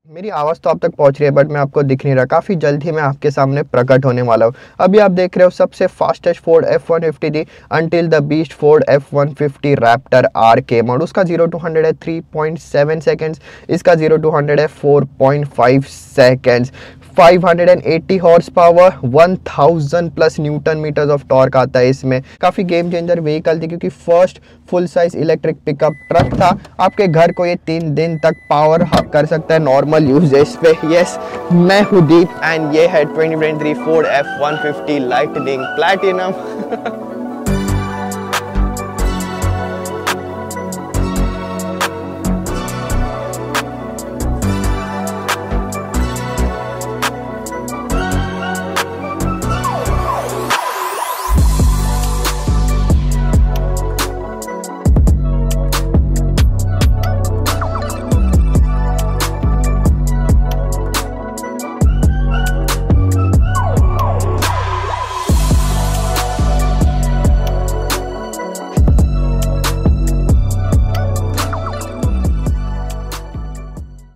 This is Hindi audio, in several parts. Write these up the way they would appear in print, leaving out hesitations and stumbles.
मेरी आवाज़ तो आप तक पहुंच रही है बट मैं आपको दिख नहीं रहा। काफ़ी जल्द ही मैं आपके सामने प्रकट होने वाला हूँ। अभी आप देख रहे हो सबसे फास्टेस्ट फोर्ड F150 थी until the beast Ford F150 Raptor RK mode. उसका 0 to 100 है 3.7 सेकेंड्स, इसका 0 to 100 है 4.5 seconds. 580 horsepower, 1000 plus newton meters of torque आता है इसमें। काफ़ी गेम चेंजर व्हीकल थी क्योंकि first full size electric pickup truck था। आपके घर को ये 3 दिन तक पावर कर सकता है नॉर्मल यूजेज पे। यस, मैं हूँ दीप एंड ये है 2023 Ford F150 lightning platinum.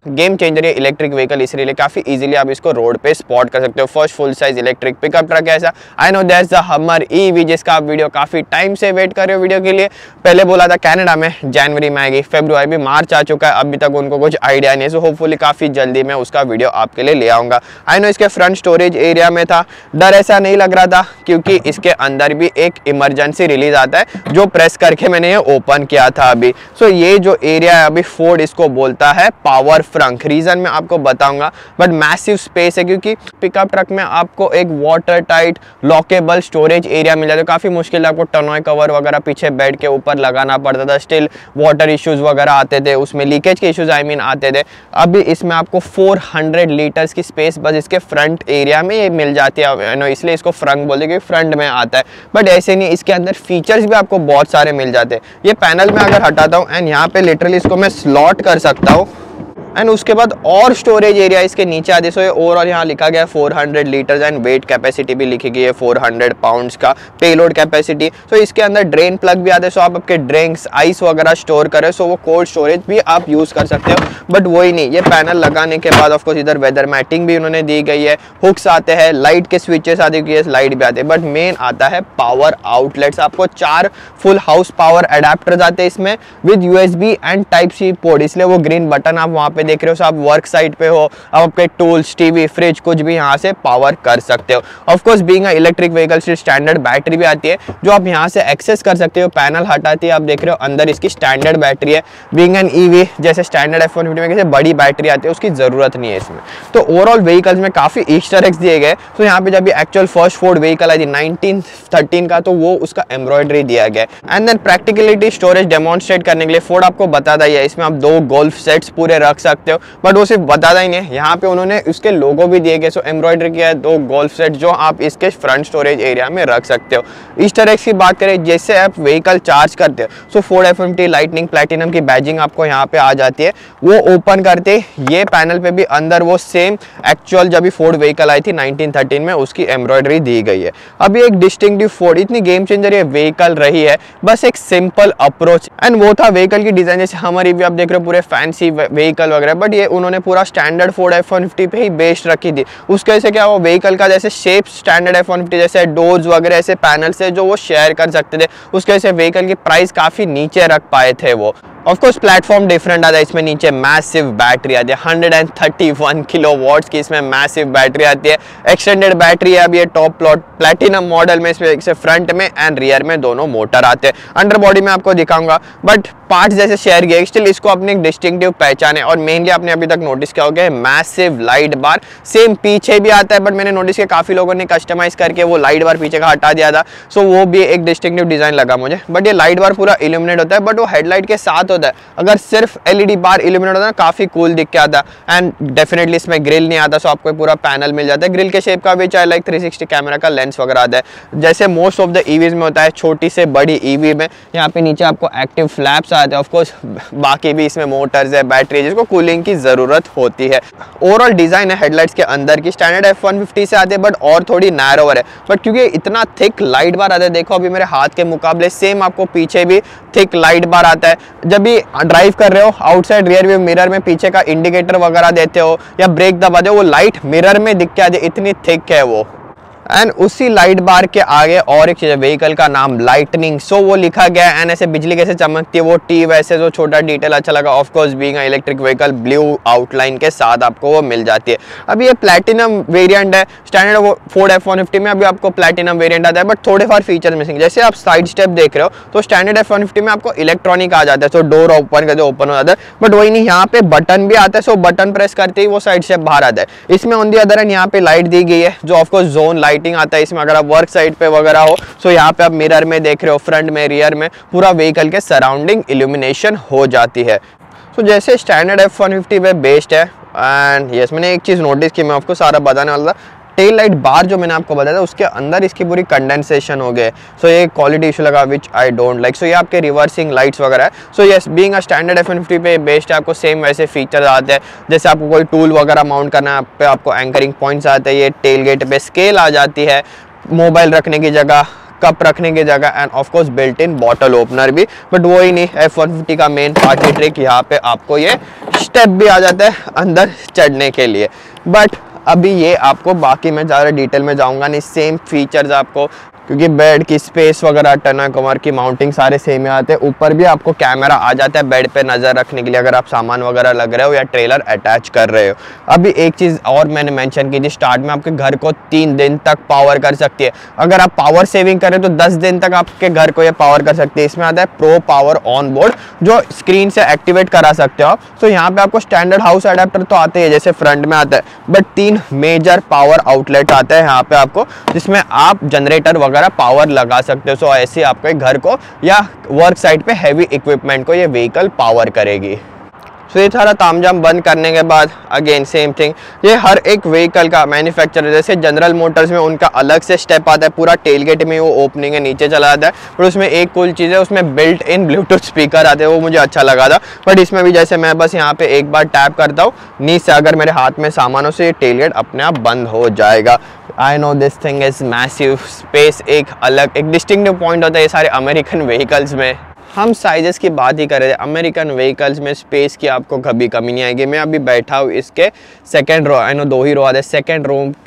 Game changer है इलेक्ट्रिक व्हीकल, इसलिए काफी इजीली आप इसको रोड पे स्पॉट कर सकते हो। First full size electric pickup truck है ऐसा। आई नो दैट्स द हमर EV जिसका आप वीडियो काफी टाइम से वेट कर रहे हो वीडियो के लिए। पहले बोला था कनाडा में जनवरी में आएगी, फरवरी भी मार्च आ चुका है, अभी तक उनको कुछ आइडिया नहीं है। सो होपफुली काफी जल्दी मैं उसका वीडियो आपके लिए ले आऊंगा। आई नो इसके फ्रंट स्टोरेज एरिया में था, डर ऐसा नहीं लग रहा था क्योंकि इसके अंदर भी एक इमरजेंसी रिलीज आता है जो प्रेस करके मैंने ये ओपन किया था अभी। सो ये जो एरिया है अभी फोर्ड इसको बोलता है पावर फ्रंक। रीजन मैं आपको बताऊंगा, बट मैसिव स्पेस है क्योंकि पिकअप ट्रक में आपको एक water tight lockable storage area मिल जाता है। काफी मुश्किल आपको टनॉय कवर वगैरह पीछे बेड के ऊपर लगाना पड़ता था, स्टिल वाटर इश्यूज वगैरह आते थे, उसमें लीकेज के इश्यूज आते थे। अभी इसमें आपको 400 लीटर्स की स्पेस बस इसके फ्रंट एरिया में ये मिल जाती है, इसलिए इसको फ्रंक बोलते हैं क्योंकि फ्रंट में आता है। बट ऐसे नहीं, इसके अंदर फीचर्स भी आपको बहुत सारे मिल जाते हैं। ये पैनल में अगर हटाता हूँ एंड यहाँ पे लिटरली इसको मैं स्लॉट कर सकता हूँ एंड उसके बाद और स्टोरेज एरिया इसके नीचे आते। सो ये ओवरऑल यहाँ लिखा गया है 400 लीटर्स एंड वेट कैपेसिटी भी लिखी गई है 400 पाउंड्स का पेलोड कैपेसिटी। सो इसके अंदर ड्रेन प्लग भी आते हैं, सो आप आपके ड्रिंक्स आइस वगैरह स्टोर करें, सो वो कोल्ड स्टोरेज भी आप यूज कर सकते हो। बट वही नहीं, ये पैनल लगाने के बाद ऑफकोर्स इधर वेदर मैटिंग भी उन्होंने दी गई है, हुक्स आते हैं, लाइट के स्विचेस आते हैं, लाइट भी आते हैं। बट मेन आता है पावर आउटलेट्स। आपको 4 फुल हाउस पावर अडेप्टर्स आते हैं इसमें with USB and Type-C port, इसलिए वो ग्रीन बटन आप वहाँ पे देख रहे हो। सो आप वर्क साइट पे हो, आप आपके टूल्स, टीवी, फ्रिज कुछ भी यहाँ से पावर कर सकते हो। Of course being a electric vehicle standard battery भी आती है जो आप यहाँ से एक्सेस कर सकते हो। पैनल हटाती है, आप देख रहे हो अंदर इसकी स्टैंडर्ड बैटरी है। बीइंग एन EV जैसे स्टैंडर्ड F150 में कैसे बड़ी बैटरी आती है उसकी जरूरत नहीं है इसमें। तो ओवरऑल व्हीकल्स में काफी ईस्टर एग्स दिए गए। तो यहाँ पे जब भी actual first Ford vehicle I थी 1913 का, तो वो उसका एम्ब्रॉयडरी दिया गया है। And then practicality storage demonstrate करने के लिए फोर्ड आपको बताता ही है इसमें आप 2 गोल्फ सेट्स पूरे रख सकते हो। बट वो सिर्फ बताता ही नहीं, यहाँ पे उन्होंने उसके लोगो भी दिए गए। सो एम्ब्रॉयडरी किया है 2 गोल्फ सेट जो आप इसके फ्रंट स्टोरेज एरिया में रख सकते हो। ईस्टर एग्स की बात करें, जैसे आप व्हीकल चार्ज करते हो सो फोर्ड F150 लाइटनिंग प्लैटिनम की बैजिंग आपको यहाँ पे आ जाती है। वो ओपन करते ये पैनल पे भी अंदर वो सेम एक्चुअल जब भी फोर्ड व्हीकल आई थी 1913 में उसकी एम्ब्रॉयडरी दी गई है। अभी एक डिस्टिंक्टिव फोर्ड इतनी गेम चेंजर ये व्हीकल रही है, बस एक सिंपल अप्रोच एंड वो था व्हीकल की डिजाइन। जैसे हमारी भी आप देख रहे हो पूरे फैंसी व्हीकल वगैरह, बट ये उन्होंने पूरा स्टैंडर्ड फोर्ड F150 पे ही बेस्ड रखी थी। उसके वजह से क्या वो व्हीकल का जैसे शेप स्टैंडर्ड F150 जैसे डोर्स वगैरह ऐसे पैनल से जो वो शेयर कर सकते थे, उसके वजह से व्हीकल की प्राइस काफी नीचे रख पाए थे वो। ऑफ कोर्स प्लेटफॉर्म डिफरेंट आता है, इसमें नीचे मैसिव बैटरी आती है 131 किलोवाट्स की, इसमें मैसिव बैटरी आती है। एक्सटेंडेड बैटरी है। अब ये टॉप प्लैटिनम मॉडल में इसमें फ्रंट में एंड रियर में दोनों मोटर आते हैं। अंडर बॉडी में आपको दिखाऊंगा, बट पार्ट्स जैसे शेयर किए, स्टिल इसको अपनी एक डिस्टिंक्टिव पहचान है। और मेनली आपने अभी तक नोटिस किया होगा मैसिव लाइट बार सेम पीछे भी आता है, बट मैंने नोटिस किया काफी लोगों ने कस्टमाइज करके वो लाइट बार पीछे का हटा दिया था। सो वो भी एक डिस्टिंक्टिव डिजाइन लगा मुझे। बट ये लाइट बार पूरा इल्यूमिनेट होता है, बट वो हेडलाइट के साथ होता है। अगर सिर्फ LED बार इल्यूमिनेट होता है काफी कूल दिख के आता है। एंड डेफिनेटली इसमें ग्रिल नहीं आता, सो आपको पूरा पैनल मिल जाता है। ग्रिल के शेप का भी चाहे लाइक 360 कैमरा का लेंस वगैरह आता है, जैसे मोस्ट ऑफ द EVs में होता है। छोटी से बड़ी EV में यहाँ पे नीचे आपको एक्टिव फ्लैप्स आते हैं। ऑफकोर्स बाकी भी इसमें मोटर्स है, बैटरी जिसको कूलिंग की जरूरत होती है। ओवरऑल डिजाइन है हेडलाइट्स के अंदर की स्टैंडर्ड F150 से आते हैं, बट और थोड़ी नैरोवर है। बट क्योंकि इतना थिक लाइट बार आता है, देखो अभी मेरे हाथ के मुकाबले सेम आपको पीछे भी थिक लाइट बार आता है। जब जब भी ड्राइव कर रहे हो आउटसाइड रियर व्यू मिरर में पीछे का इंडिकेटर वगैरह देते हो या ब्रेक दबा दो, वो लाइट मिरर में दिख के आती है, इतनी थिक है वो। एंड उसी लाइट बार के आगे और एक चीज़ है, व्हीकल का नाम लाइटनिंग, सो वो लिखा गया है। एंड ऐसे बिजली कैसे चमकती है वो टी, वैसे जो छोटा डिटेल अच्छा लगा। Of course being a electric vehicle blue outline के साथ आपको वो मिल जाती है। अभी ये प्लैटिनम वेरिएंट है, स्टैंडर्ड वो फोर्ड F-150 में अभी आपको प्लैटिनम वेरिएंट आता है, बट थोड़े फार फीचर मिसिंग। जैसे आप साइड स्टेप देख रहे हो तो स्टैंडर्ड F-150 में आपको इलेक्ट्रॉनिक आ जाता है, सो डोर ओपन करते ओपन हो जाता है, बट वही नहीं, यहाँ पे बटन भी आता है, सो बटन प्रेस करते ही वो साइड स्टेप बाहर आता है। इसमें ऑन दी अदर एंड यहाँ पे लाइट दी गई है, जो ऑफकोर्स जोन लाइटिंग आता है इसमें। अगर आप वर्क साइड पे वगैरह हो, सो यहाँ पे आप मिरर में देख रहे हो, फ्रंट में रियर में पूरा व्हीकल के सराउंडिंग इल्यूमिनेशन हो जाती है। सो जैसे स्टैंडर्ड F-150 पे बेस्ड है। एंड यस, मैंने एक चीज़ नोटिस की, मैं आपको सारा बताने वाला था। टेल लाइट बार जो मैंने आपको बताया था उसके अंदर इसकी पूरी कंडेंसेशन हो गए, सो ये क्वालिटी इशू लगा विच आई डोंट लाइक। सो ये आपके रिवर्सिंग लाइट्स वगैरह है। So yes, being a standard F-150 पे बेस्ड है, आपको सेम वैसे फीचर आते हैं। जैसे आपको कोई टूल वगैरह माउंट करना है पे आपको एंकरिंग पॉइंट्स आते हैं, ये टेल गेट पे स्केल आ जाती है, मोबाइल रखने की जगह, कप रखने की जगह, end of course built in bottle opener भी। बट वो ही नहीं, F-150 का मेन पार्टी ट्रिक यहाँ पे आपको ये स्टेप भी आ जाता है अंदर चढ़ने के लिए। बट अभी ये आपको बाकी मैं ज़्यादा डिटेल में जाऊँगा नहीं, सेम फीचर्स आपको, क्योंकि बेड की स्पेस वगैरह, टनक कमर की माउंटिंग सारे सेम ही आते हैं। ऊपर भी आपको कैमरा आ जाता है बेड पे नज़र रखने के लिए, अगर आप सामान वगैरह लग रहे हो या ट्रेलर अटैच कर रहे हो। अभी एक चीज़ और मैंने मेंशन की थी स्टार्ट में, आपके घर को 3 दिन तक पावर कर सकती है। अगर आप पावर सेविंग करें तो 10 दिन तक आपके घर को ये पावर कर सकती है। इसमें आता है प्रो पावर ऑन बोर्ड, जो स्क्रीन से एक्टिवेट करा सकते हो आप। तो यहाँ पे आपको स्टैंडर्ड हाउस अडेप्टर तो आते हैं, जैसे फ्रंट में आता है, बट 3 मेजर पावर आउटलेट आते हैं यहाँ पे आपको, जिसमें आप जनरेटर वगैरह पावर लगा सकते हो। सो ऐसे आपके घर को या वर्क साइट पे हैवी इक्विपमेंट को ये व्हीकल पावर करेगी। सो ये सारा तामझाम बंद करने के बाद अगेन सेम थिंग, ये हर एक व्हीकल का मैन्युफैक्चरर, जैसे जनरल मोटर्स में उनका अलग से स्टेप आता है, पूरा टेलगेट में वो ओपनिंग है नीचे चला जाता है। पर उसमें एक कूल चीज़ है, उसमें बिल्ट इन ब्लूटूथ स्पीकर आते हैं, वो मुझे अच्छा लगा था। बट इसमें भी जैसे मैं बस यहाँ पे एक बार टैप करता हूँ नीचे से, अगर मेरे हाथ में सामान हो, ये टेलगेट अपने आप बंद हो जाएगा। I know this thing is massive, space एक अलग एक डिस्टिंक्टिव पॉइंट होता है ये सारे अमेरिकन व्हीकल्स में। हम साइजेस की बात ही कर रहे थे, अमेरिकन व्हीकल्स में स्पेस की आपको कभी कमी नहीं आएगी। मैं अभी बैठा हूँ इसके सेकंड रो, आई नो 2 ही रो आते हैं,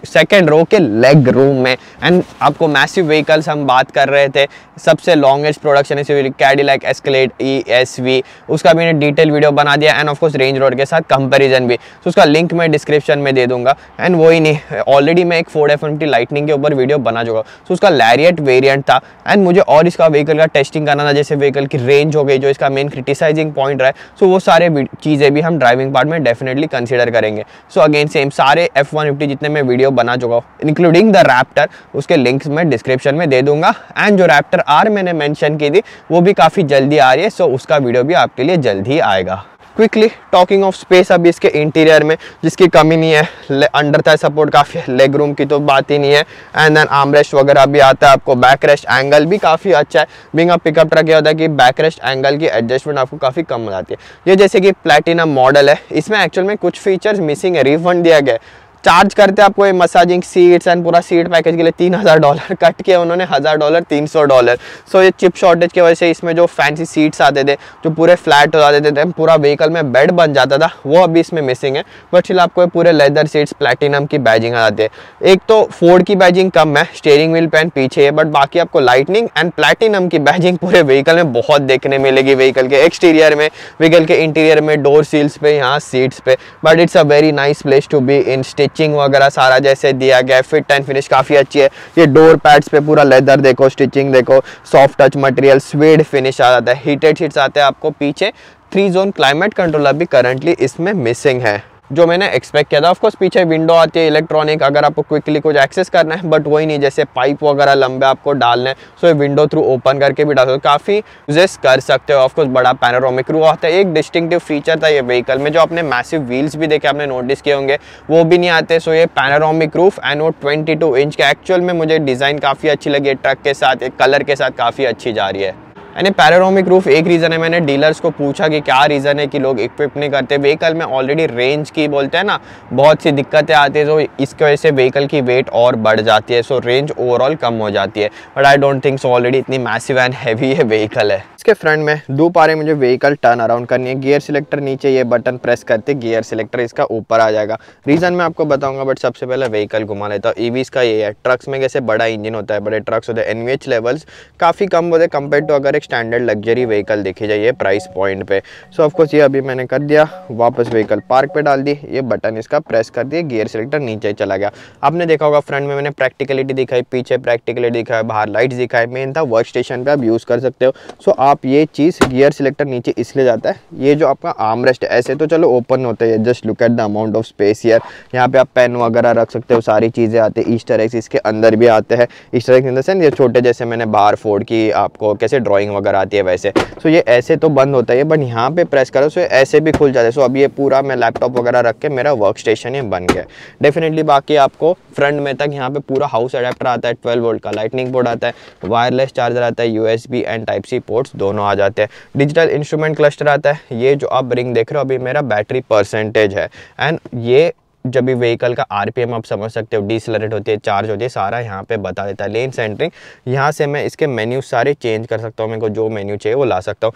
सेकंड रो के लेग रूम में। एंड आपको मैसिव व्हीकल्स हम बात कर रहे थे, सबसे लॉन्गेस्ट प्रोडक्शन है कैडिलैक एस्केलेड ESV, उसका मैंने डिटेल वीडियो बना दिया। एंड ऑफकोर्स रेंज रोवर के साथ कंपेरिजन भी, तो उसका लिंक मैं डिस्क्रिप्शन में दे दूंगा। एंड वही नहीं, ऑलरेडी मैं एक फोर्ड F-150 लाइटनिंग के ऊपर वीडियो बना चुका, तो उसका लैरिएट वेरिएंट था। एंड मुझे और इसका व्हीकल का टेस्टिंग करना था, जैसे व्हीकल की रेंज हो गई, जो इसका मेन क्रिटिसाइजिंग पॉइंट रहा है। सो वो सारे चीज़ें भी हम ड्राइविंग पार्ट में डेफिनेटली कंसीडर करेंगे। सो अगेन सेम सारे F-150 जितने मैं वीडियो बना चुका हूँ, इंक्लूडिंग द रैप्टर, उसके लिंक्स मैं डिस्क्रिप्शन में दे दूंगा। एंड जो रैप्टर R मैंने मेंशन की थी वो भी काफ़ी जल्दी आ रही है, सो उसका वीडियो भी आपके लिए जल्द ही आएगा। क्विकली टॉकिंग ऑफ स्पेस, अभी इसके इंटीरियर में जिसकी कमी नहीं है, अंडर थाई सपोर्ट काफ़ी है, लेग रूम की तो बात ही नहीं है। एंड देन आर्मरेस्ट वगैरह भी आता है आपको, बैक रेस्ट एंगल भी काफ़ी अच्छा है। बीइंग अ पिकअप ट्रक ये होता है कि बैक रेस्ट एंगल की एडजस्टमेंट आपको काफ़ी कम हो जाती है। ये जैसे कि प्लैटिनम मॉडल है, इसमें एक्चुअल में कुछ फीचर्स मिसिंग है, रिफंड दिया गया है। चार्ज करते आपको ये मसाजिंग सीट्स एंड पूरा सीट पैकेज के लिए $3000 कट किया उन्होंने, $1000 $300। सो ये चिप शॉर्टेज की वजह से इसमें जो फैंसी सीट्स आते थे जो पूरे फ्लैट हो जाते थे, पूरा व्हीकल में बेड बन जाता था, वो अभी इसमें मिसिंग है। बट फिर आपको पूरे लेदर सीट्स प्लैटिनम की बैजिंग आ जाती है। एक तो फोर्ड की बैजिंग कम है, स्टीयरिंग व्हील पेन पीछे है, बट बाकी आपको लाइटनिंग एंड प्लैटिनम की बैजिंग पूरे व्हीकल में बहुत देखने मिलेगी। व्हीकल के एक्सटीरियर में, व्हीकल के इंटीरियर में, डोर सील्स पे, यहाँ सीट्स पे। But it's a very nice place to be in. Stitching वगैरह सारा जैसे दिया गया है, फिट एंड फिनिश काफ़ी अच्छी है। ये डोर पैड्स पे पूरा लेदर देखो, स्टिचिंग देखो, soft touch material, suede finish आ जाता है। हीटेड सीट्स आते हैं आपको पीछे। 3 जोन क्लाइमेट कंट्रोलर भी करंटली इसमें मिसिंग है, जो मैंने एक्सपेक्ट किया था। ऑफकोर्स पीछे विंडो आती है इलेक्ट्रॉनिक, अगर आपको क्विकली कुछ एक्सेस करना है, बट वही नहीं, जैसे पाइप वगैरह लंबे आपको डालने हैं, सो ये विंडो थ्रू ओपन करके भी डाल सकते हो, काफ़ी यूजेस कर सकते हो। ऑफकोर्स बड़ा पैनोरामिक रूफ आता है, एक डिस्टिंक्टिव फीचर था ये व्हीकल में। जो आपने मैसिव व्हील्स भी देखे आपने नोटिस किए होंगे, वो भी नहीं आते। सो ये पैनोरामिक रूफ एंड वो 22 इंच के, एक्चुअल में मुझे डिज़ाइन काफ़ी अच्छी लगी है ट्रक के साथ, एक कलर के साथ काफ़ी अच्छी जा रही है। यानी पैनोरामिक रूफ एक रीज़न है। मैंने डीलर्स को पूछा कि क्या रीज़न है कि लोग इक्विप नहीं करते। व्हीकल में ऑलरेडी रेंज की बोलते हैं ना बहुत सी दिक्कतें आती है, तो इसकी वजह से व्हीकल की वेट और बढ़ जाती है, सो रेंज ओवरऑल कम हो जाती है। But I don't think so, already इतनी मैसिव एंड हैवी ये व्हीकल है। इसके फ्रंट में दो पारे मुझे व्हीकल टर्न अराउंड करनी है। गियर सिलेक्टर नीचे, ये बटन प्रेस करते गियर सिलेक्टर इसका ऊपर आ जाएगा। रीज़न मैं आपको बताऊंगा, बट सबसे पहले व्हीकल घुमा लेता हूँ। ईवीज़ का ये है, ट्रक्स में कैसे बड़ा इंजन होता है, बड़े ट्रक्स होते हैं, एनवीएच लेवल्स काफ़ी कम होते हैं कंपेयर टू अगर एक स्टैंडर्ड लग्जरी व्हीकल देखी जाए प्राइस पॉइंट पे। सो ऑफकोर्स ये अभी मैंने कर दिया, वापस व्हीकल पार्क पे डाल दी, ये बटन इसका प्रेस कर दिया, गियर सिलेक्टर नीचे चला गया। आपने देखा होगा फ्रंट में मैंने प्रैक्टिकलिटी दिखाई, पीछे प्रैक्टिकलिटी दिखाया, बाहर लाइट्स दिखाए, मेन था वर्क स्टेशन पे आप यूज़ कर सकते हो। सो आप ये चीज़ गियर सिलेक्टर नीचे इसलिए जाता है, ये जो आपका आर्म रेस्ट है ऐसे तो चलो ओपन होता है, just look at the amount of space here. यहाँ पे आप पेन वगैरह रख सकते हो, सारी चीज़ें आती है। ईस्टर एग्स इसके अंदर भी आते हैं, Easter eggs in the sense ये छोटे जैसे मैंने बार फोर्ड की आपको कैसे ड्राइंग वगैरह आती है वैसे। सो ये ऐसे तो बंद होता है, बट यहाँ पे प्रेस करो सो ऐसे भी खुल जाता है। सो अब ये पूरा मैं लैपटॉप वगैरह रख के मेरा वर्क स्टेशन ये बन गया डेफिनेटली। बाकी आपको फ्रंट में तक यहाँ पे पूरा हाउस अडेप्टर आता है, 12 वोल्ट का लाइटनिंग पोर्ट आता है, वायरलेस चार्जर आता है, USB and type C ports दोनों आ जाते हैं, डिजिटल इंस्ट्रूमेंट क्लस्टर आता है। ये जो आप रिंग देख रहे हो अभी मेरा बैटरी परसेंटेज है, एंड ये जब भी व्हीकल का आरपीएम आप समझ सकते हो, डिसलरेट होती है, चार्ज होती है, सारा यहाँ पे बता देता है। लेन सेंटरिंग, यहाँ से मैं इसके मेन्यू सारे चेंज कर सकता हूँ, मेरे को जो मेन्यू चाहिए वो ला सकता हूँ।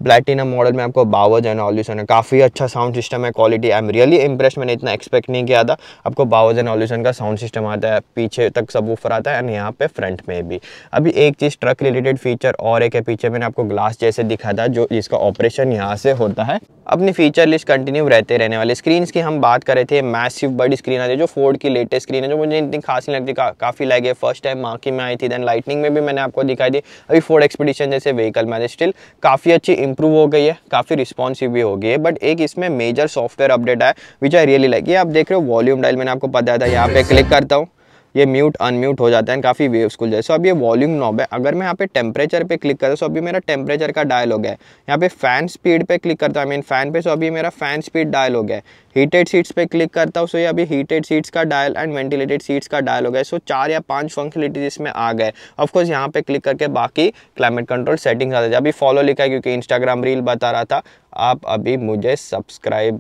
प्लैटिनम मॉडल में आपको बावज एनोल्यूशन है, काफ़ी अच्छा साउंड सिस्टम है, quality I am really impressed, मैंने इतना एक्सपेक्ट नहीं किया था। आपको बावज एनोल्यूशन का साउंड सिस्टम आता है, पीछे तक सबवूफर आता है, एंड यहाँ पे फ्रंट में भी। अभी एक चीज़ ट्रक रिलेटेड फीचर और एक है, पीछे मैंने आपको ग्लास जैसे दिखा था जो जिसका ऑपरेशन यहाँ से होता है। अपनी फीचर लिस्ट कंटिन्यू रहने वाले। स्क्रीन की हम बात कर रहे थे, मैसिव बड़ी स्क्रीन आती है जो फोर्ड की लेटेस्ट स्क्रीन है, जो मुझे इतनी खास नहीं लगती, काफ़ी लैग है। फर्स्ट टाइम मार्की में आई थी, देन लाइटनिंग में भी मैंने आपको दिखाई दी। अभी फोर्ड एक्सपीडिशन जैसे व्हीकल में स्टिल काफ़ी अच्छी इंप्रूव हो गई है, काफ़ी रिस्पॉन्सिव भी हो गई है। बट एक इसमें मेजर सॉफ्टवेयर अपडेट है विच आई रियली लाइक। ये आप देख रहे हो वॉल्यूम डायल, मैंने आपको बताया था, यहाँ पे क्लिक करता हूँ ये म्यूट अनम्यूट हो जाता है, काफ़ी वेव्स खुल जाए। सो अब ये वॉल्यूम नॉब है, अगर मैं यहाँ पे टेम्परेचर पे क्लिक करता हूँ, सो अभी मेरा टेम्परेचर का डायल हो गया है। यहाँ पे फैन स्पीड पे क्लिक करता हूँ, आई मीन फैन पे, सो अभी मेरा फैन स्पीड डायल हो गया है। हीटेड सीट्स पे क्लिक करता हूँ, सो ये अभी हीटेड सीट्स का डायल एंड वेंटिलेटेड सीट्स का डायल हो गया है। सो 4 या 5 फंक्शनलिटीज इसमें आ गए। ऑफकोर्स यहाँ पे क्लिक करके बाकी क्लाइमेट कंट्रोल सेटिंग्स आ जाए। अभी फॉलो लिखा है क्योंकि इंस्टाग्राम रील बता रहा था। आप अभी मुझे सब्सक्राइब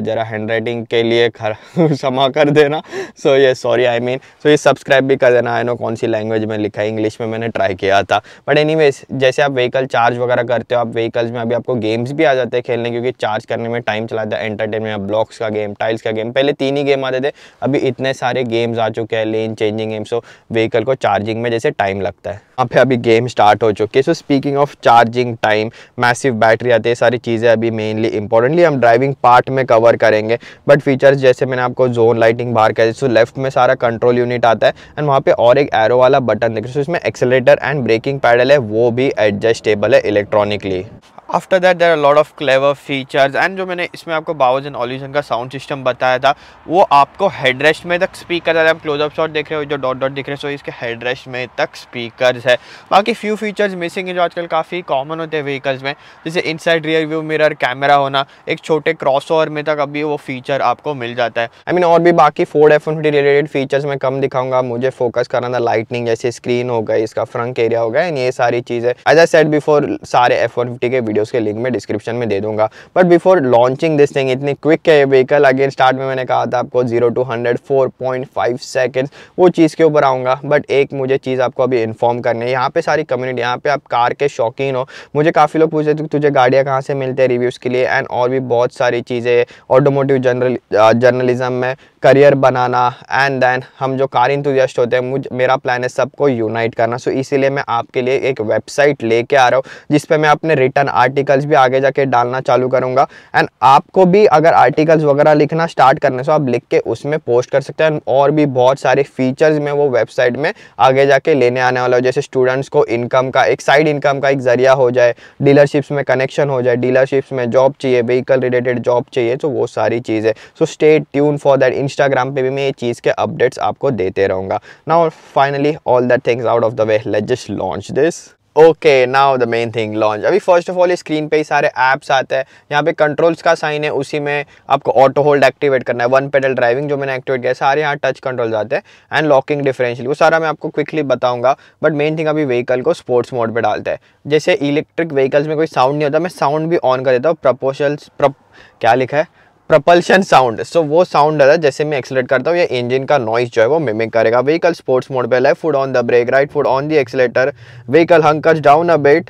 जरा हैंड राइटिंग के लिए क्षमा कर देना। सो ये सॉरी आई मीन, सो ये सब्सक्राइब भी कर देना। आई नो कौन सी लैंग्वेज में लिखा है, इंग्लिश में मैंने ट्राई किया था। बट एनीवेज, जैसे आप व्हीकल चार्ज वगैरह करते हो, आप व्हीकल्स में अभी आपको गेम्स भी आ जाते हैं खेलने, क्योंकि चार्ज करने में टाइम चलाता है। एंटरटेनमेंट, ब्लॉक्स का गेम, टाइल्स का गेम, पहले 3 ही गेम आते थे, अभी इतने सारे गेम्स आ चुके हैं, लेन चेंजिंग गेम। सो व्हीकल को चार्जिंग में जैसे टाइम लगता है, वहाँ पे अभी गेम स्टार्ट हो चुके हैं। सो speaking of charging time, massive battery आती है, सारी चीज़ें अभी मेनली इंपॉर्टेंटली हम ड्राइविंग पार्ट में कवर करेंगे। बट फीचर्स जैसे मैंने आपको जोन लाइटिंग बाहर कह दी, सो लेफ्ट में सारा कंट्रोल यूनिट आता है, एंड वहाँ पे और एक एरो वाला बटन देख रहे हो, इसमें एक्सेलेरेटर एंड ब्रेकिंग पैडल है, वो भी एडजस्टेबल है electronically. After that there are lot of clever features, and जो मैंने इसमें आपको बावज एंड ऑल्यूशन का साउंड सिस्टम बताया था, वो आपको हेडरेस्ट में तक स्पीकर है। आप क्लोजअप शॉट देख रहे हो, जो डॉट डॉट दिख रहे हो, सो इसके हेडरेस्ट में तक स्पीकर्स है। बाकी फ्यू फीचर्स मिसिंग है जो आजकल काफ़ी कॉमन होते हैं व्हीकल्स में, जैसे inside rear view mirror, camera होना, एक छोटे क्रॉसओवर में तक अभी वो फीचर आपको मिल जाता है। आई मीन और भी बाकी फोर्ड F-150 रिलेटेड फीचर्स मैं कम दिखाऊंगा, मुझे फोकस करना था लाइटनिंग जैसे स्क्रीन हो गई, इसका फ्रंट एरिया हो गया, एंड ये सारी चीज़ें एज आई सेड बिफोर, सारे F-150 के वीडियोज़ के लिंक में डिस्क्रिप्शन में दे दूंगा। But before launching this thing, इतनी क्विक है ये व्हीकल। अगेन स्टार्ट में मैंने कहा था आपको 0 to 100 4.5 सेकेंड्स, वो चीज़ के ऊपर आऊँगा। बट एक मुझे चीज़ आपको अभी इन्फॉर्म करनी है, यहाँ पे सारी कम्युनिटी, यहाँ पे आप कार के शौकीन हो, मुझे काफ़ी लोग पूछते थे तुझे गाड़ियाँ कहाँ से मिलते हैं रिव्यूज़ के लिए, एंड और भी बहुत सारी चीज़ें, ऑटोमोटिव जर्नलिज्म में करियर बनाना, एंड देन हम जो कार इंथुजियास्ट होते हैं, मेरा प्लान है सबको यूनाइट करना। सो इसीलिए मैं आपके लिए एक वेबसाइट लेके आ रहा हूँ, जिस पे मैं अपने रिटर्न आर्टिकल्स भी आगे जाके डालना चालू करूँगा। एंड आपको भी अगर आर्टिकल्स वगैरह लिखना स्टार्ट करने से आप लिख के उसमें पोस्ट कर सकते हैं, और भी बहुत सारे फीचर्स में वो वेबसाइट में आगे जाके लेने आने वाला हो, जैसे स्टूडेंट्स को इनकम का एक साइड इनकम का एक जरिया हो जाए, डीलरशिप्स में कनेक्शन हो जाए, डीलरशिप्स में जॉब चाहिए, व्हीकल रिलेटेड जॉब चाहिए, तो वो सारी चीज़ें। So stay tune for that. Instagram पे भी मैं ये चीज़ के अपडेट्स आपको देते रहूँगा। Now finally all that things out of the way, let's just launch this. Okay, now the main thing, launch. अभी फर्स्ट ऑफ ऑल स्क्रीन पे ही सारे ऐप्स आते हैं, यहाँ पे कंट्रोल्स का साइन है, उसी में आपको ऑटो होल्ड एक्टिवेट करना है, वन पेडल ड्राइविंग जो मैंने एक्टिवेट किया, सारे यहाँ टच कंट्रोल्स आते हैं, एंड लॉकिंग डिफरेंशियल, वो सारा मैं आपको क्विकली बताऊंगा। बट मेन थिंग अभी व्हीकल को स्पोर्ट्स मोड पे डालते हैं। जैसे इलेक्ट्रिक व्हीकल्स में कोई साउंड नहीं होता, मैं साउंड भी ऑन कर देता हूँ, क्या लिखा है, प्रपल्शन साउंड। सो वो साउंड है जैसे मैं एक्सीलरेट करता हूँ, ये इंजन का नॉइज जो है वो मिमिक करेगा। व्हीकल स्पोर्ट्स मोड पे, left foot on the brake, right foot on the accelerator, vehicle hunkers down a bit,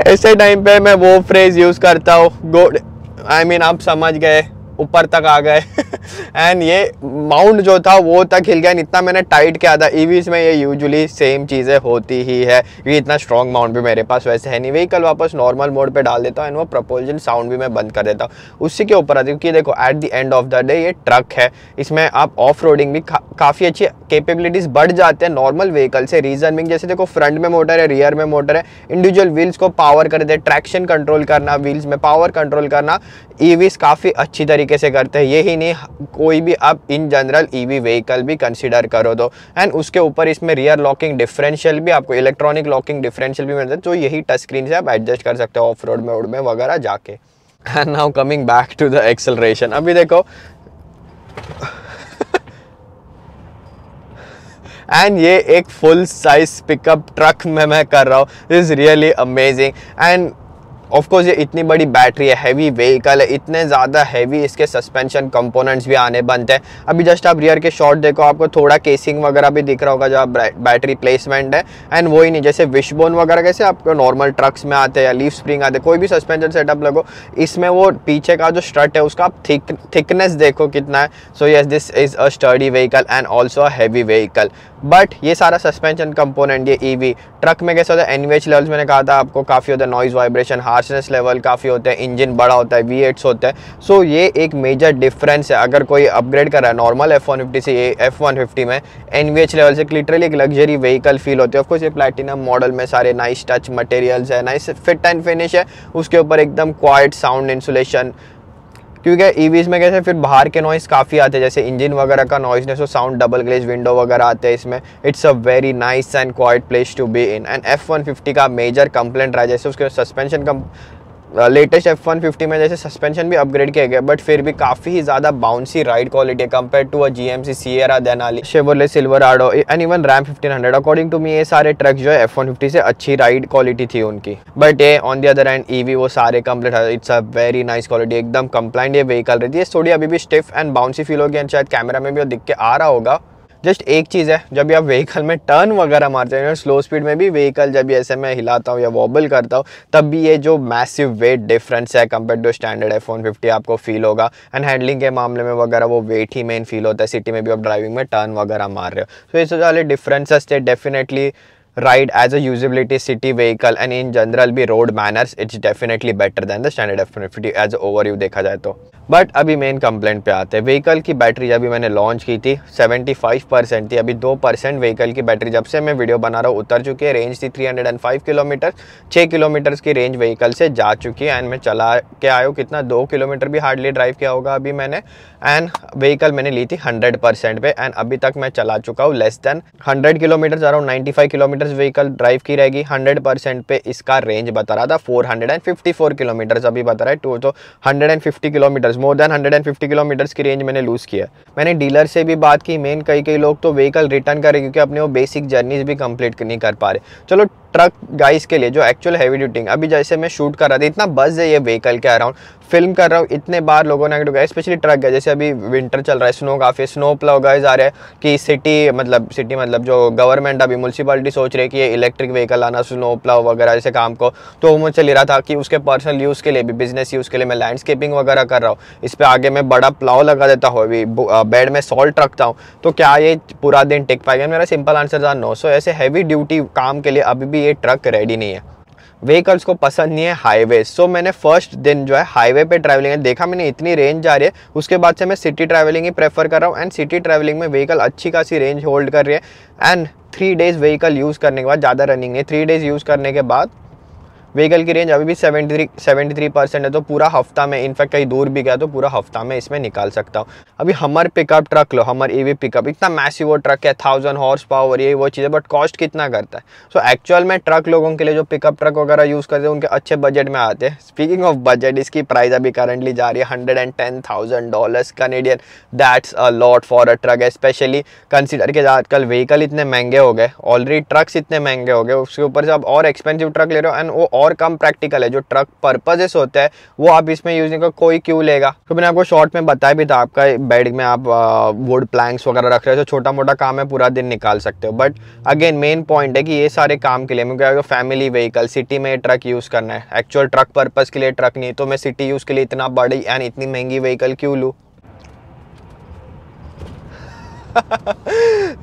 ऐसे टाइम पे मैं वो फ्रेज यूज करता हूँ, गुड, आई मीन आप समझ गए, ऊपर तक आ गए। एंड ये माउंट जो था वो तक हिल गया, इतना मैंने टाइट किया था। ईवीज में ये यूजुअली सेम चीज़ें होती ही है, ये इतना स्ट्रॉन्ग माउंट भी मेरे पास वैसे है नहीं। व्हीकल वापस नॉर्मल मोड पे डाल देता हूँ एंड वो प्रपोजल साउंड भी मैं बंद कर देता हूँ, उसी के ऊपर आती है। क्योंकि देखो at the end of the day ये ट्रक है, इसमें आप ऑफ रोडिंग भी काफ़ी अच्छी कैपेबिलिटीज बढ़ जाते हैं नॉर्मल व्हीकल से। रीजन भी जैसे देखो फ्रंट में मोटर है, रियर में मोटर है, इंडिविजुअल व्हील्स को पावर कर देते हैं, ट्रैक्शन कंट्रोल करना, व्हील्स में पावर कंट्रोल करना ईवीज काफ़ी अच्छी तरीके से करते हैं। यही नहीं, कोई भी आप इन जनरल ईवी व्हीकल भी कंसीडर करो तो। एंड उसके ऊपर इसमें रियर लॉकिंग डिफरेंशियल भी, आपको इलेक्ट्रॉनिक लॉकिंग डिफरेंशियल भी मिलता है, तो यही टच स्क्रीन से आप एडजस्ट कर सकते हो ऑफ रोड मोड में वगैरह जाके। And now coming back to the acceleration, अभी देखो एंड ये एक फुल साइज पिकअप ट्रक में मैं कर रहा हूँ, this is really amazing. And of course ये इतनी बड़ी बैटरी है, हैवी व्हीकल है, इतने ज़्यादा हैवी इसके सस्पेंशन कंपोनेंट्स भी आने बनते हैं। अभी जस्ट आप रियर के शॉट देखो, आपको थोड़ा केसिंग वगैरह भी दिख रहा होगा जहाँ बैटरी प्लेसमेंट है। एंड वही नहीं, जैसे विशबोन वगैरह कैसे आपको नॉर्मल ट्रक्स में आते हैं या लीफ स्प्रिंग आते हैं, कोई भी सस्पेंशन सेटअप लगो, इसमें वो पीछे का जो स्ट्रट है उसका आप थिकनेस देखो कितना है। So yes, this is a sturdy vehicle and also a heavy vehicle. But ये सारा सस्पेंशन कंपोनेंट, ये ईवी ट्रक में कैसे होता है, एनवीएच लेवल्स मैंने कहा था आपको काफ़ी होता है, नॉइज वाइब्रेशन, हार्शनेस लेवल काफ़ी होते हैं, इंजन बड़ा होता है, V8s होते हैं। सो ये एक मेजर डिफरेंस है। अगर कोई अपग्रेड कर रहा है नॉर्मल F150 से F150 में, एनवीएच लेवल से लिटरली एक लग्जरी व्हीकल फील होती है। ऑफकोर्स ये प्लैटिनम मॉडल में सारे नाइस टच मटेरियल्स है, नाइस फिट एंड फिनिश है, उसके ऊपर एकदम क्वाइट साउंड इंसुलेशन। क्योंकि ईवीज में कैसे फिर बाहर के नॉइस काफ़ी आते हैं, जैसे इंजन वगैरह का noiseness, sound double glaze window वगैरह आते हैं इसमें। It's a very nice and quiet place to be in. And F150 का मेजर कंप्लेंट रहा है, जैसे उसके सस्पेंशन लेटेस्ट F150 में जैसे सस्पेंशन भी अपग्रेड किया गया, बट फिर भी काफ़ी ही ज़्यादा bouncy ride quality compare to a GMC Sierra, Denali, Chevrolet Silverado and even Ram 1500। According to me ये सारे ट्रक जो है F150 से अच्छी राइड क्वालिटी थी उनकी। बट ये on the other and EV वो सारे कंप्लीट है, it's a very nice quality, एकदम कंप्लाइंट ये व्हीकल रहती है। थोड़ी अभी भी स्टिफ एंड बाउंसी फील होगी, एंड शायद कैमरा में भी वो दिख के आ रहा होगा। जस्ट एक चीज़ है, जब भी आप व्हीकल में टर्न वगैरह मारते हैं, स्लो स्पीड में भी व्हीकल जब भी ऐसे मैं हिलाता हूँ या वॉबल करता हूँ, तब भी ये जो मैसिव वेट डिफरेंस है कंपेयर टू स्टैंडर्ड F150 आपको फील होगा। एंड हैंडलिंग के मामले में वगैरह वो वेट ही मेन फील होता है, सिटी में भी आप ड्राइविंग में टर्न वगैरह मार रहे हो। तो ये सारे डिफरेंसेस थे। Definitely ride as a usability city vehicle and in general भी road manners, it's definitely better than the standard F150 as overview देखा जाए तो। बट अभी मेन कंप्लेंट पे आते हैं। व्हीकल की बैटरी जब भी मैंने लॉन्च की थी 75% थी, अभी 2% व्हीकल की बैटरी जब से मैं वीडियो बना रहा हूँ उतर चुकी है। रेंज थी 305 किलोमीटर, 6 किलोमीटर की रेंज व्हीकल से जा चुकी है। एंड मैं चला के आया हूँ कितना, 2 किलोमीटर भी हार्डली ड्राइव किया होगा अभी मैंने। एंड व्हीकल मैंने ली थी 100% पे, एंड अभी तक मैं चला चुका हूँ less than 100 kilometre, around 95 kilometre vehicle drive की रहेगी। 100% पे इसका रेंज बता रहा था 454 किलोमीटर अभी बता रहा है। तो 150 किलोमीटर, मोर देन 150 किलोमीटर्स की रेंज मैंने लूज़ किया। मैंने डीलर से भी बात की, मेन कई लोग तो व्हीकल रिटर्न करे क्योंकि अपने वो बेसिक जर्नीज भी कंप्लीट नहीं कर पा रहे। चलो ट्रक गाइस के लिए जो एक्चुअल हैवी ड्यूटिंग, अभी जैसे मैं शूट कर रहा था, इतना बज़ है ये व्हीकल के अराउंड, फिल्म कर रहा हूँ, इतने बार लोगों ने स्पेशली ट्रक है, जैसे अभी विंटर चल रहा है, स्नो काफ़ी, स्नो प्लाउ गाइस आ रहे हैं कि सिटी मतलब जो गवर्नमेंट अभी म्यूनसिपैलिटी सोच रही है कि ये इलेक्ट्रिक व्हीकल आना स्नो प्लाउ वगैरह जैसे काम को, तो वो चल रहा था कि उसके पर्सनल यूज़ के लिए भी, बिजनेस यूज़ के लिए मैं लैंडस्केपिंग वगैरह कर रहा हूँ, इस पर आगे मैं बड़ा प्लाव लगा देता हूँ, अभी बेड में सॉल्ट रखता हूँ, तो क्या ये पूरा दिन टिक पाएगा? मेरा सिंपल आंसर था नो। सो ऐसे हैवी ड्यूटी काम के लिए अभी भी ये ट्रक रेडी नहीं है। व्हीकल्स को पसंद नहीं है हाईवे। सो मैंने फर्स्ट दिन जो है हाईवे पे ट्रैवलिंग है, देखा मैंने इतनी रेंज जा रही है, उसके बाद से मैं सिटी ट्रैवलिंग ही प्रेफर कर रहा हूँ। एंड सिटी ट्रैवलिंग में व्हीकल अच्छी खासी रेंज होल्ड कर रही है। एंड 3 डेज़ व्हीकल यूज़ करने के बाद, ज़्यादा रनिंग नहीं, 3 डेज़ यूज़ करने के बाद व्हीकल की रेंज अभी भी 73% है, तो पूरा हफ्ता में, इनफैक्ट कहीं दूर भी गया तो पूरा हफ्ता में इसमें निकाल सकता हूँ। अभी हमर पिकअप ट्रक लो, हमर ईवी पिकअप, इतना मैसिव वो ट्रक है, 1000 हॉर्स पावर, ये वो चीज़ें, बट कॉस्ट कितना करता है। सो एक्चुअल में ट्रक लोगों के लिए जो पिकअप ट्रक वगैरह यूज़ करते हैं उनके अच्छे बजट में आते हैं। स्पीकिंग ऑफ बजट, इसकी प्राइस अभी करंटली जा रही है $110,000 Canadian. That's a lot for a truck, specially consider के आजकल व्हीकल इतने महंगे हो गए, ऑलरेडी ट्रक्स इतने महंगे हो गए, उसके ऊपर से आप और एक्सपेंसिव ट्रक ले रहे हो, एंड वो और कम प्रैक्टिकल है। जो ट्रक पर्पजेस होता है वो आप इसमें यूज नहीं कर, कोई क्यों लेगा। तो मैंने आपको शॉर्ट में बताया भी था, आपका बेड में आप वुड प्लैंक्स वगैरह रख रहे हो, तो छोटा मोटा काम है, पूरा दिन निकाल सकते हो। बट अगेन मेन पॉइंट है कि ये सारे काम के लिए मैं फैमिली व्हीकल, सिटी में ट्रक यूज़ करना है, एक्चुअल ट्रक पर्पज़ के लिए ट्रक नहीं, तो मैं सिटी यूज़ के लिए इतना बड़ी एंड इतनी महंगी व्हीकल क्यों लूँ।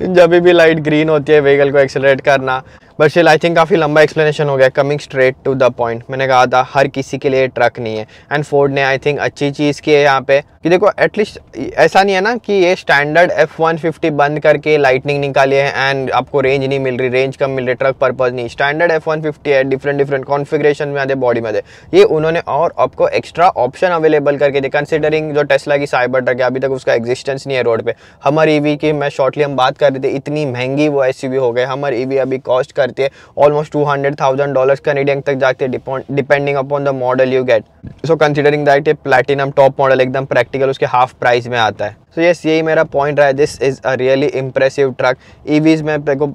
जब भी लाइट ग्रीन होती है व्हीकल को एक्सेलरेट करना। बट स्टिल आई थिंक काफ़ी लंबा एक्सप्लेनेशन हो गया। Coming straight to the point, मैंने कहा था हर किसी के लिए ट्रक नहीं है, एंड फोर्ड ने आई थिंक अच्छी चीज़ की है यहाँ पे कि देखो एटलीस्ट ऐसा नहीं है ना कि ये स्टैंडर्ड F-150 बंद करके लाइटनिंग निकाली है एंड आपको रेंज नहीं मिल रही, रेंज कम मिल रही, ट्रक पर्पज नहीं। स्टैंडर्ड F-150 है, डिफरेंट कॉन्फ़िगरेशन में आते, बॉडी में आते, ये उन्होंने और आपको एक्स्ट्रा ऑप्शन अवेलेबल करके दिए। कंसिडरिंग जो टेस्ला की साइबर ट्रक है, अभी तक उसका एग्जिस्टेंस नहीं है रोड पे। हमर ईवी की मैं शॉर्टली हम बात कर रहे थे, इतनी महंगी वो SUV हो गए। हमर ईवी अभी कॉस्ट करती है ऑलमोस्ट $200,000 कैनेडियन तक जाते हैं, depending upon the model you get. So considering that ये प्लैटिनम टॉप मॉडल एकदम प्रैक्टिकल उसके हाफ प्राइस में आता है। सो यस, यही मेरा पॉइंट रहा है। This is a really impressive truck. EVs में मेरे को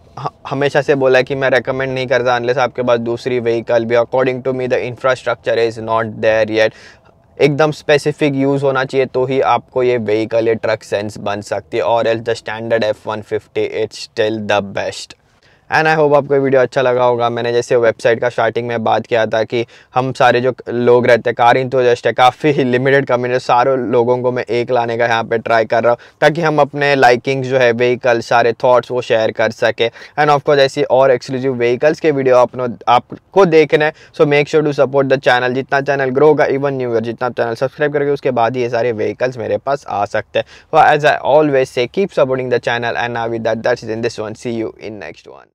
हमेशा से बोला है कि मैं रेकमेंड नहीं करता अनलेस आपके पास दूसरी व्हीकल भी। According to me the infrastructure is not there yet. एकदम स्पेसिफिक यूज़ होना चाहिए तो ही आपको ये व्हीकल, ये ट्रक सेंस बन सकती है, और else the standard F-150 it's still the best. And I hope आपको वीडियो अच्छा लगा होगा। मैंने जैसे वेबसाइट का स्टार्टिंग में बात किया था कि हम सारे जो लोग रहते हैं कार इंथुसियास्ट है, काफ़ी लिमिटेड कम्युनिटी, सारे लोगों को मैं एक लाने का यहाँ पे ट्राई कर रहा हूँ ताकि हम अपने लाइकिंग्स जो है व्हीकल, सारे थॉट्स वो शेयर कर सके। एंड ऑफकोर्स ऐसी और एक्सक्लूसिव व्हीकल्स के वीडियो आपको देखना है, so make sure to support the channel. जितना चैनल ग्रो होगा, इवन न्यू ईयर जितना चैनल सब्सक्राइब करेंगे उसके बाद ही ये सारे व्हीकल्स मेरे पास आ सकते हैं। As I always say keep supporting the channel, and now with that's in this one, see you in next one.